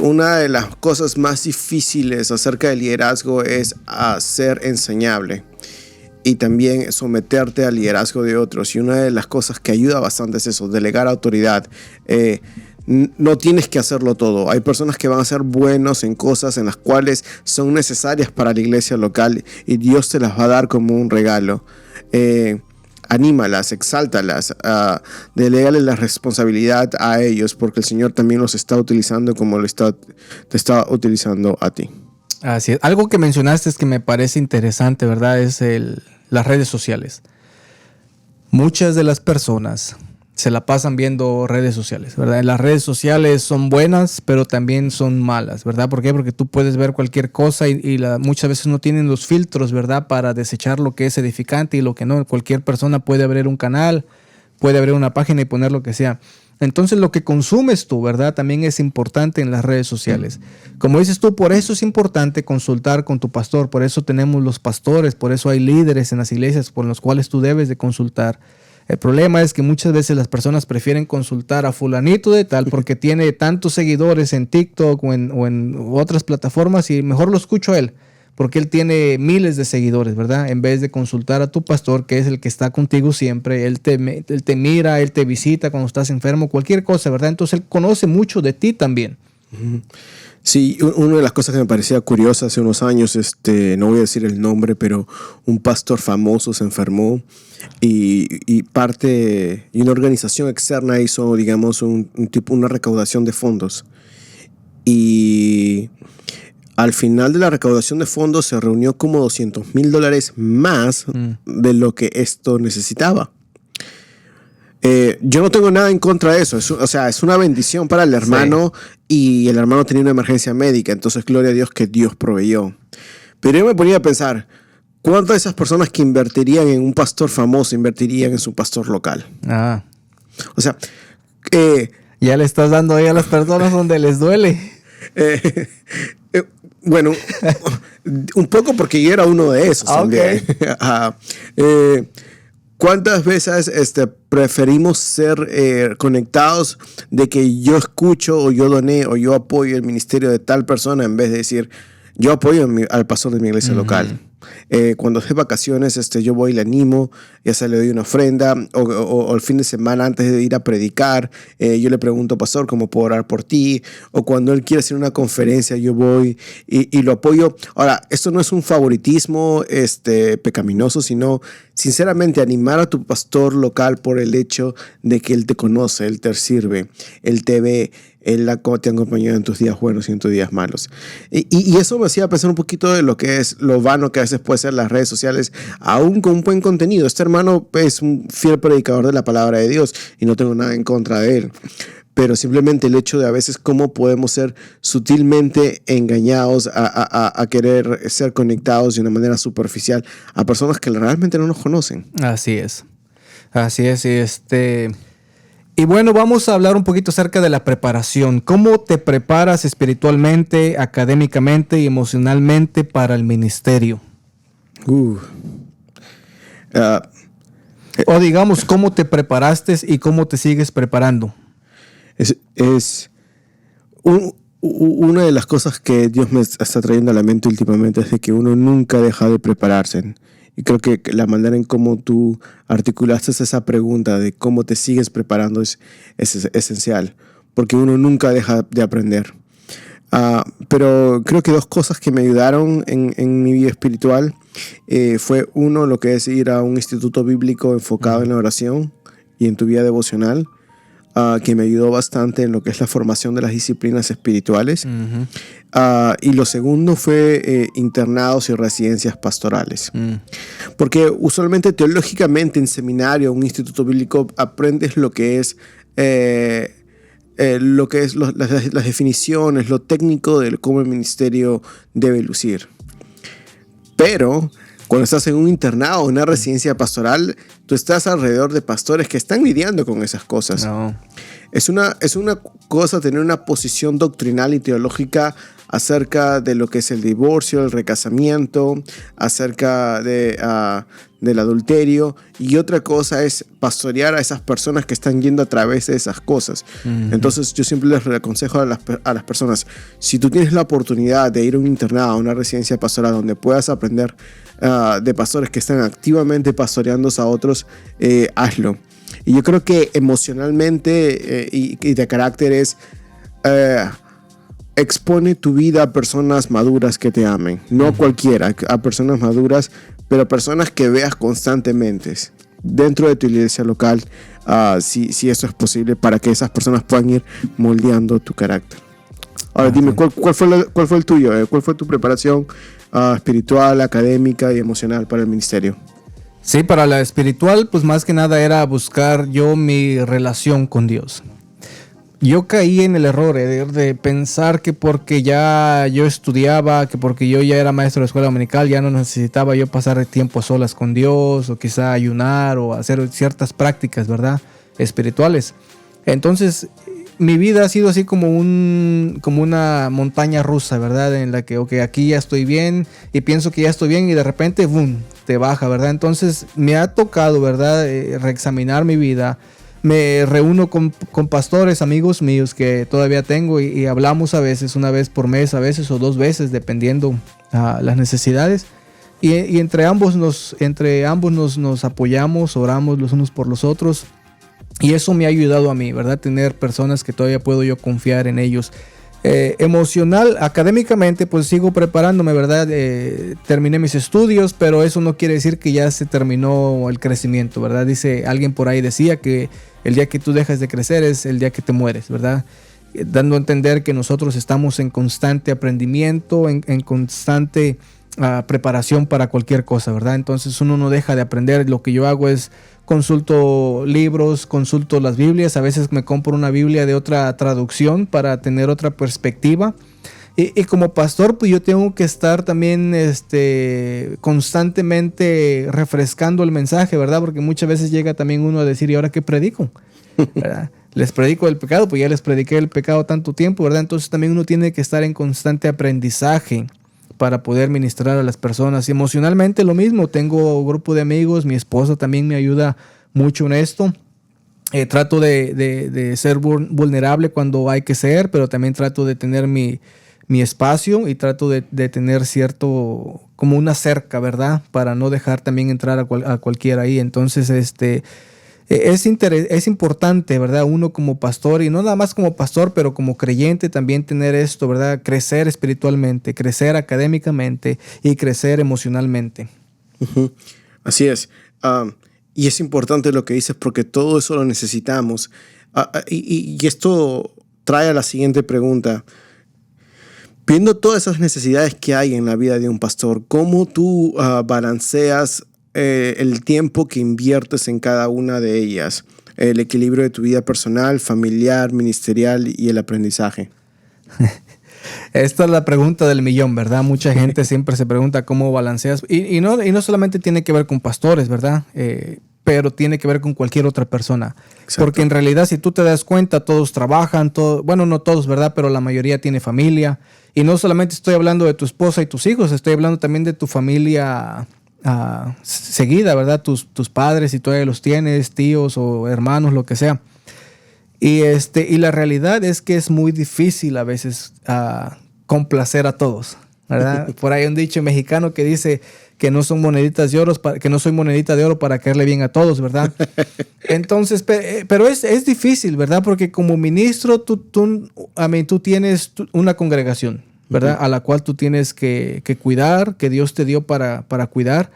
Una de las cosas más difíciles acerca del liderazgo es ser enseñable y también someterte al liderazgo de otros. Y una de las cosas que ayuda bastante es eso, delegar autoridad. No tienes que hacerlo todo. Hay personas que van a ser buenos en cosas en las cuales son necesarias para la iglesia local y Dios te las va a dar como un regalo. Anímalas, exáltalas, delégale la responsabilidad a ellos porque el Señor también los está utilizando como te está utilizando a ti. Así es. Algo que mencionaste es que me parece interesante, ¿verdad? Es las redes sociales. Muchas de las personas se la pasan viendo redes sociales, ¿verdad? Las redes sociales son buenas, pero también son malas, ¿verdad? ¿Por qué? Porque tú puedes ver cualquier cosa y muchas veces no tienen los filtros, ¿verdad? Para desechar lo que es edificante y lo que no. Cualquier persona puede abrir un canal, puede abrir una página y poner lo que sea. Entonces lo que consumes tú, ¿verdad? También es importante en las redes sociales. Como dices tú, por eso es importante consultar con tu pastor, por eso tenemos los pastores, por eso hay líderes en las iglesias por los cuales tú debes de consultar. El problema es que muchas veces las personas prefieren consultar a fulanito de tal porque tiene tantos seguidores en TikTok o en otras plataformas y mejor lo escucho a él porque él tiene miles de seguidores, ¿verdad? En vez de consultar a tu pastor, que es el que está contigo siempre, él te mira, él te visita cuando estás enfermo, cualquier cosa, ¿verdad? Entonces él conoce mucho de ti también. Sí, una de las cosas que me parecía curiosa hace unos años, no voy a decir el nombre, pero un pastor famoso se enfermó y una organización externa hizo, digamos, una recaudación de fondos. Y al final de la recaudación de fondos se reunió como $200,000 más de lo que esto necesitaba. Yo no tengo nada en contra de eso. Es una bendición para el hermano y el hermano tenía una emergencia médica. Entonces, gloria a Dios que Dios proveyó. Pero yo me ponía a pensar, ¿cuántas de esas personas que invertirían en un pastor famoso invertirían en su pastor local? O sea, ya le estás dando ahí a las personas donde les duele. Bueno, un poco porque yo era uno de esos también. ¿Cuántas veces preferimos ser conectados de que yo escucho o yo doné o yo apoyo el ministerio de tal persona en vez de decir yo apoyo al pastor de mi iglesia local? Cuando hace vacaciones yo voy y le animo, ya sea le doy una ofrenda o el fin de semana antes de ir a predicar, yo le pregunto, pastor, ¿cómo puedo orar por ti? O cuando él quiere hacer una conferencia, yo voy y lo apoyo. Ahora, esto no es un favoritismo pecaminoso, sino sinceramente animar a tu pastor local por el hecho de que él te conoce, él te sirve, él te ve, él te acompañó en tus días buenos y en tus días malos. Y eso me hacía pensar un poquito de lo que es lo vano que a veces puede ser las redes sociales, aún con un buen contenido. Este hermano es un fiel predicador de la palabra de Dios y no tengo nada en contra de él. Pero simplemente el hecho de a veces cómo podemos ser sutilmente engañados a querer ser conectados de una manera superficial a personas que realmente no nos conocen. Así es. Así es. Y bueno, vamos a hablar un poquito acerca de la preparación. ¿Cómo te preparas espiritualmente, académicamente y emocionalmente para el ministerio? O digamos, ¿cómo te preparaste y cómo te sigues preparando? Una de las cosas que Dios me está trayendo a la mente últimamente es de que uno nunca deja de prepararse. Y creo que la manera en cómo tú articulaste esa pregunta de cómo te sigues preparando es esencial, porque uno nunca deja de aprender. Pero creo que dos cosas que me ayudaron en mi vida espiritual fue uno, lo que es ir a un instituto bíblico enfocado en la oración y en tu vida devocional. que me ayudó bastante en lo que es la formación de las disciplinas espirituales. Ujú. Y lo segundo fue internados y residencias pastorales. Porque usualmente teológicamente en seminario, un instituto bíblico, aprendes lo que es las definiciones, lo técnico de cómo el ministerio debe lucir. Pero cuando estás en un internado o una residencia pastoral, tú estás alrededor de pastores que están lidiando con esas cosas. No. Es una cosa tener una posición doctrinal y teológica acerca de lo que es el divorcio, el recasamiento, acerca del adulterio, y otra cosa es pastorear a esas personas que están yendo a través de esas cosas. Uh-huh. Entonces yo siempre les aconsejo a las personas, si tú tienes la oportunidad de ir a un internado, a una residencia pastoral donde puedas aprender de pastores que están activamente pastoreando a otros, hazlo. Y yo creo que emocionalmente y de carácter es expone tu vida a personas maduras que te amen. No a cualquiera, a personas maduras, pero a personas que veas constantemente dentro de tu iglesia local, si eso es posible, para que esas personas puedan ir moldeando tu carácter. Ahora dime, ¿cuál fue el tuyo? ¿Cuál fue tu preparación espiritual, académica y emocional para el ministerio? Sí, para la espiritual, pues más que nada era buscar yo mi relación con Dios. Yo caí en el error de pensar que porque ya yo estudiaba, que porque yo ya era maestro de escuela dominical, ya no necesitaba yo pasar tiempo a solas con Dios, o quizá ayunar, o hacer ciertas prácticas, ¿verdad?, espirituales. Entonces, mi vida ha sido así como una montaña rusa, ¿verdad?, en la que, aquí ya estoy bien, y pienso que ya estoy bien, y de repente, ¡boom!, te baja, ¿verdad? Entonces, me ha tocado, ¿verdad?, reexaminar mi vida. Me reúno con pastores, amigos míos que todavía tengo, y hablamos a veces, una vez por mes, a veces, o 2 veces, dependiendo las necesidades. Y entre ambos nos apoyamos, oramos los unos por los otros. Y eso me ha ayudado a mí, ¿verdad? Tener personas que todavía puedo yo confiar en ellos. Emocional, académicamente, pues sigo preparándome, ¿verdad? Terminé mis estudios, pero eso no quiere decir que ya se terminó el crecimiento, ¿verdad? Alguien por ahí decía que el día que tú dejas de crecer es el día que te mueres, ¿verdad? Dando a entender que nosotros estamos en constante aprendimiento, en constante preparación para cualquier cosa, ¿verdad? Entonces uno no deja de aprender. Lo que yo hago es consulto libros, consulto las Biblias, a veces me compro una Biblia de otra traducción para tener otra perspectiva. Y como pastor, pues yo tengo que estar también constantemente refrescando el mensaje, ¿verdad? Porque muchas veces llega también uno a decir, ¿y ahora qué predico? ¿Verdad? Les predico el pecado, pues ya les prediqué el pecado tanto tiempo, ¿verdad? Entonces también uno tiene que estar en constante aprendizaje para poder ministrar a las personas. Y emocionalmente lo mismo, tengo un grupo de amigos, mi esposa también me ayuda mucho en esto. Trato de ser vulnerable cuando hay que ser, pero también trato de tener mi espacio, y trato de tener cierto, como una cerca, ¿verdad? Para no dejar también entrar a cualquiera ahí. Entonces, es importante, ¿verdad? Uno como pastor, y no nada más como pastor, pero como creyente también tener esto, ¿verdad? Crecer espiritualmente, crecer académicamente y crecer emocionalmente. Uh-huh. Así es. Y es importante lo que dices, porque todo eso lo necesitamos. Y esto trae a la siguiente pregunta. Viendo todas esas necesidades que hay en la vida de un pastor, ¿cómo tú balanceas el tiempo que inviertes en cada una de ellas? El equilibrio de tu vida personal, familiar, ministerial y el aprendizaje. Esta es la pregunta del millón, ¿verdad? Mucha gente siempre se pregunta cómo balanceas. Y no solamente tiene que ver con pastores, ¿verdad? Pero tiene que ver con cualquier otra persona. Exacto. Porque en realidad, si tú te das cuenta, todos trabajan, bueno, no todos, ¿verdad? Pero la mayoría tiene familia. Y no solamente estoy hablando de tu esposa y tus hijos, estoy hablando también de tu familia seguida, ¿verdad? Tus padres, si todavía los tienes, tíos o hermanos, lo que sea. Y la realidad es que es muy difícil a veces complacer a todos, ¿verdad? Por ahí hay un dicho mexicano que dice que no son moneditas de oro, que no soy monedita de oro para caerle bien a todos, ¿verdad? Entonces, pero es difícil, ¿verdad? Porque como ministro tú tienes una congregación, ¿verdad? Uh-huh. A la cual tú tienes que cuidar, que Dios te dio para cuidar,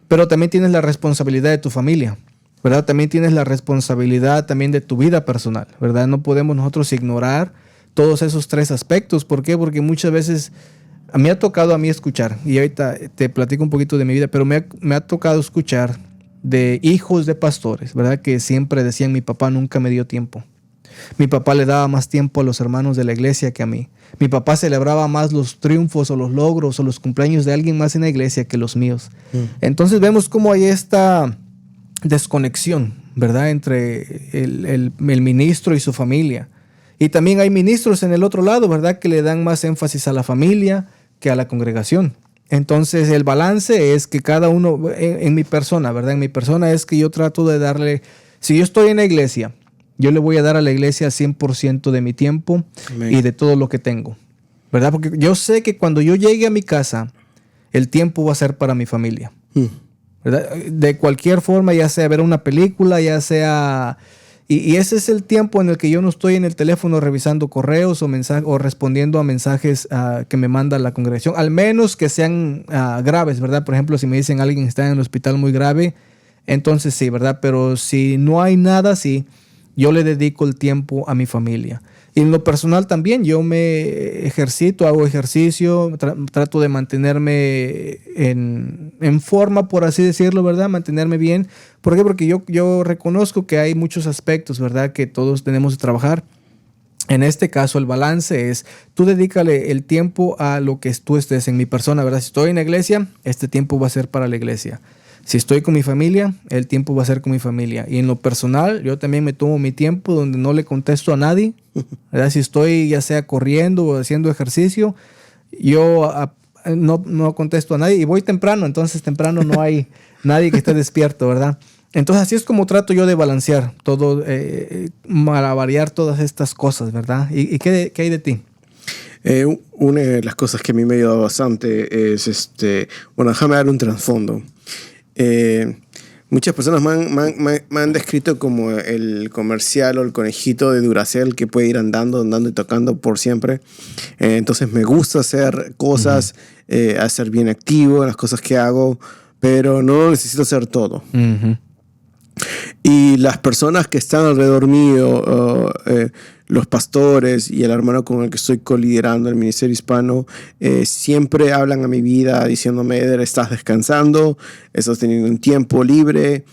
pero también tienes la responsabilidad de tu familia. ¿verdad? También tienes la responsabilidad también de tu vida personal, ¿verdad? No podemos nosotros ignorar todos esos 3 aspectos. ¿Por qué? Porque muchas veces me ha tocado a mí escuchar, y ahorita te platico un poquito de mi vida, pero me ha tocado escuchar de hijos de pastores, ¿verdad? Que siempre decían, mi papá nunca me dio tiempo. Mi papá le daba más tiempo a los hermanos de la iglesia que a mí. Mi papá celebraba más los triunfos o los logros o los cumpleaños de alguien más en la iglesia que los míos. Entonces vemos cómo hay esta desconexión, ¿verdad? Entre el ministro y su familia. Y también hay ministros en el otro lado, ¿verdad? Que le dan más énfasis a la familia que a la congregación. Entonces el balance es que cada uno, en mi persona, ¿verdad? En mi persona es que yo trato de darle, si yo estoy en la iglesia, yo le voy a dar a la iglesia 100% de mi tiempo. Amén. Y de todo lo que tengo, ¿verdad? Porque yo sé que cuando yo llegue a mi casa, el tiempo va a ser para mi familia, ¿verdad? De cualquier forma, ya sea ver una película, ya sea... Y ese es el tiempo en el que yo no estoy en el teléfono revisando correos o respondiendo a mensajes que me manda la congregación, al menos que sean graves, ¿verdad? Por ejemplo, si me dicen alguien está en el hospital muy grave, entonces sí, ¿verdad? Pero si no hay nada así, yo le dedico el tiempo a mi familia. Y en lo personal también, yo me ejercito, hago ejercicio, trato de mantenerme en forma, por así decirlo, ¿verdad? Mantenerme bien. ¿Por qué? Porque yo reconozco que hay muchos aspectos, ¿verdad? Que todos tenemos que trabajar. En este caso, el balance es, tú dedícale el tiempo a lo que tú estés en mi persona, ¿verdad? Si estoy en la iglesia, este tiempo va a ser para la iglesia. Si estoy con mi familia, el tiempo va a ser con mi familia. Y en lo personal, yo también me tomo mi tiempo donde no le contesto a nadie, ¿verdad? Si estoy ya sea corriendo o haciendo ejercicio, yo no contesto a nadie y voy temprano. Entonces temprano no hay nadie que esté despierto, ¿verdad? Entonces así es como trato yo de balancear todo, para variar todas estas cosas, ¿verdad? ¿Y qué hay de ti? Una de las cosas que a mí me ha ayudado bastante es, bueno, déjame dar un trasfondo. Muchas personas me han descrito como el comercial o el conejito de Duracell que puede ir andando y tocando por siempre. Entonces me gusta hacer cosas, hacer bien activo en las cosas que hago, pero no necesito hacer todo. Y las personas que están alrededor mío, los pastores y el hermano con el que estoy coliderando el ministerio hispano, siempre hablan a mi vida diciéndome, Eder, estás descansando, estás teniendo un tiempo libre,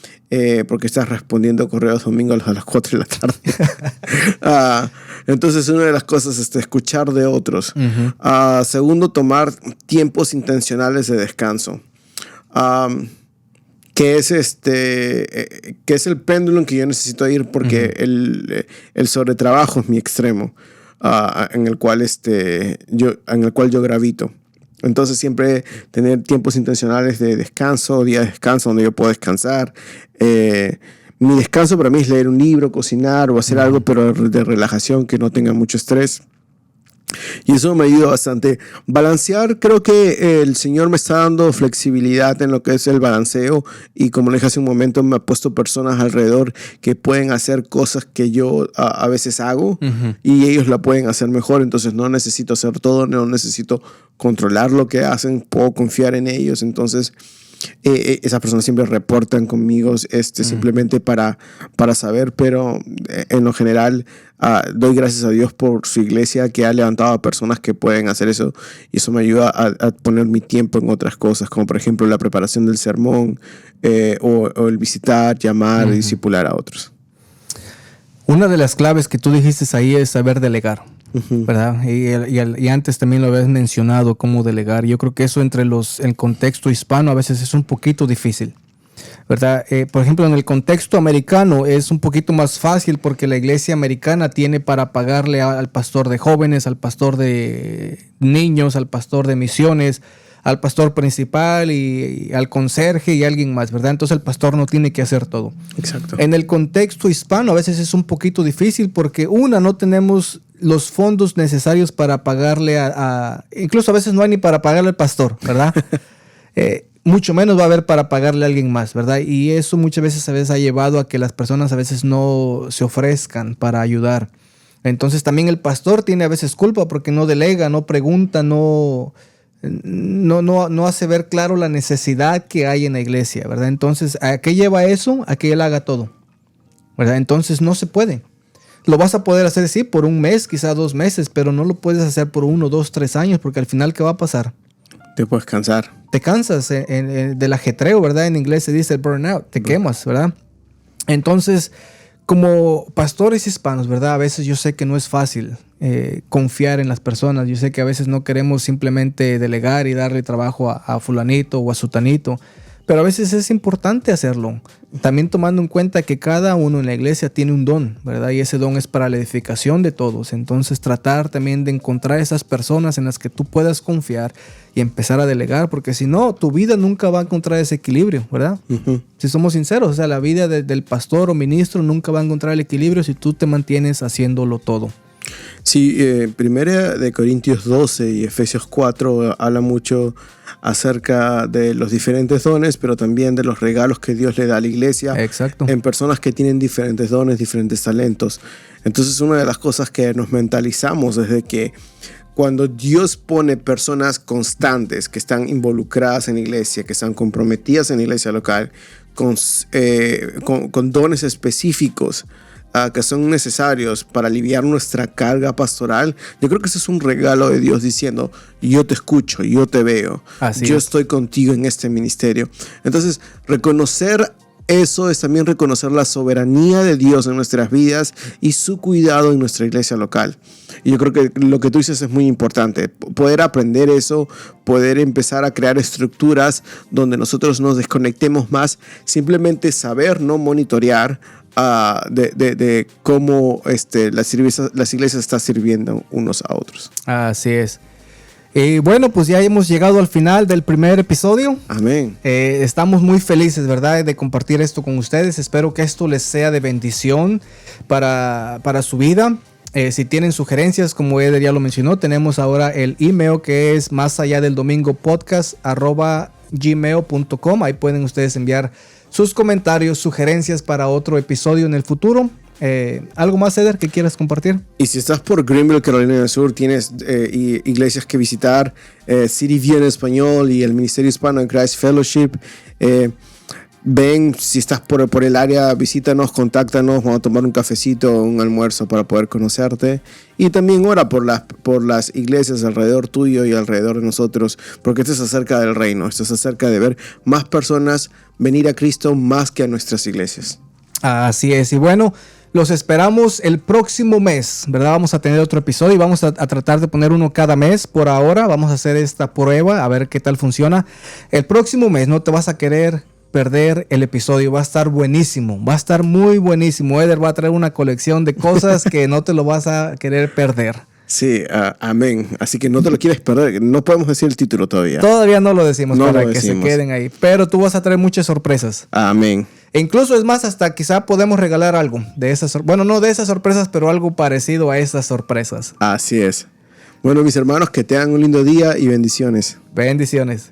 porque estás respondiendo correos domingos a las 4 de la tarde. Entonces, una de las cosas es escuchar de otros. Segundo, tomar tiempos intencionales de descanso. Que es el péndulo en que yo necesito ir porque el sobretrabajo es mi extremo, en el cual yo gravito. Entonces siempre tener tiempos intencionales de descanso, días de descanso donde yo puedo descansar. Mi descanso para mí es leer un libro, cocinar o hacer algo, pero de relajación que no tenga mucho estrés. Y eso me ayuda bastante. Balancear, creo que el Señor me está dando flexibilidad en lo que es el balanceo, y como le dije hace un momento, me ha puesto personas alrededor que pueden hacer cosas que yo a veces hago y ellos la pueden hacer mejor. Entonces no necesito hacer todo, no necesito controlar lo que hacen, puedo confiar en ellos. Entonces esas personas siempre reportan conmigo simplemente para saber, pero en lo general doy gracias a Dios por su iglesia que ha levantado a personas que pueden hacer eso, y eso me ayuda a poner mi tiempo en otras cosas, como por ejemplo la preparación del sermón, o el visitar, llamar y discipular a otros. Una de las claves que tú dijiste ahí es saber delegar, ¿verdad? Y antes también lo habías mencionado, cómo delegar. Yo creo que eso el contexto hispano a veces es un poquito difícil, ¿verdad? Por ejemplo, en el contexto americano es un poquito más fácil porque la iglesia americana tiene para pagarle al pastor de jóvenes, al pastor de niños, al pastor de misiones, al pastor principal y al conserje y alguien más, ¿verdad? Entonces el pastor no tiene que hacer todo. Exacto. En el contexto hispano a veces es un poquito difícil porque no tenemos los fondos necesarios para pagarle incluso a veces no hay ni para pagarle al pastor, ¿verdad? Mucho menos va a haber para pagarle a alguien más, ¿verdad? Y eso muchas veces ha llevado a que las personas a veces no se ofrezcan para ayudar. Entonces también el pastor tiene a veces culpa porque no delega, no pregunta, no no hace ver claro la necesidad que hay en la iglesia, ¿verdad? Entonces, ¿a qué lleva eso? A que él haga todo, ¿verdad? Entonces no se puede. Lo vas a poder hacer, sí, por un mes, quizá 2 meses, pero no lo puedes hacer por 1, 2, 3 años, porque al final, ¿qué va a pasar? Te puedes cansar. Te cansas del ajetreo, ¿verdad? En inglés se dice burnout, te quemas, ¿verdad? Entonces, como pastores hispanos, ¿verdad? A veces yo sé que no es fácil confiar en las personas. Yo sé que a veces no queremos simplemente delegar y darle trabajo a fulanito o a sutanito, pero a veces es importante hacerlo. También tomando en cuenta que cada uno en la iglesia tiene un don, ¿verdad? Y ese don es para la edificación de todos. Entonces tratar también de encontrar esas personas en las que tú puedas confiar y empezar a delegar, porque si no, tu vida nunca va a encontrar ese equilibrio, ¿verdad? Uh-huh. Si somos sinceros, o sea, la vida del pastor o ministro nunca va a encontrar el equilibrio si tú te mantienes haciéndolo todo. Sí, Primera de Corintios 12 y Efesios 4 habla mucho acerca de los diferentes dones, pero también de los regalos que Dios le da a la iglesia. Exacto. En personas que tienen diferentes dones, diferentes talentos. Entonces, una de las cosas que nos mentalizamos es de que cuando Dios pone personas constantes que están involucradas en la iglesia, que están comprometidas en la iglesia local, con dones específicos, que son necesarios para aliviar nuestra carga pastoral, yo creo que ese es un regalo de Dios diciendo: yo te escucho, yo te veo, yo estoy contigo en este ministerio. Entonces, reconocer eso es también reconocer la soberanía de Dios en nuestras vidas y su cuidado en nuestra iglesia local. Y yo creo que lo que tú dices es muy importante, poder aprender eso, poder empezar a crear estructuras donde nosotros nos desconectemos más, simplemente saber, no monitorear de cómo las iglesias están sirviendo unos a otros. Así es. Y bueno, pues ya hemos llegado al final del primer episodio. Amén. Estamos muy felices, ¿verdad?, de compartir esto con ustedes. Espero que esto les sea de bendición para su vida. Si tienen sugerencias, como Eder ya lo mencionó, tenemos ahora el email que es masalladeldomingopodcast@gmail.com. Ahí pueden ustedes enviar sus comentarios, sugerencias para otro episodio en el futuro. ¿Algo más, Eder, que quieras compartir? Y si estás por Greenville, Carolina del Sur, tienes iglesias que visitar, City View en español y el Ministerio Hispano en Christ Fellowship. Ven, si estás por el área, visítanos, contáctanos, vamos a tomar un cafecito, un almuerzo para poder conocerte. Y también ora por las iglesias alrededor tuyo y alrededor de nosotros, porque esto es acerca del reino, esto es acerca de ver más personas venir a Cristo más que a nuestras iglesias. Así es, y bueno, los esperamos el próximo mes, ¿verdad? Vamos a tener otro episodio y vamos a tratar de poner uno cada mes por ahora. Vamos a hacer esta prueba, a ver qué tal funciona. El próximo mes no te vas a querer perder el episodio, va a estar buenísimo, va a estar muy buenísimo. Eder va a traer una colección de cosas que no te lo vas a querer perder. Sí, amén. Así que no te lo quieres perder. No podemos decir el título todavía. Todavía no lo decimos, para que se queden ahí. Pero tú vas a traer muchas sorpresas. Amén. E incluso es más, hasta quizá podemos regalar algo de esas. Bueno, no de esas sorpresas, pero algo parecido a esas sorpresas. Así es. Bueno, mis hermanos, que tengan un lindo día y bendiciones. Bendiciones.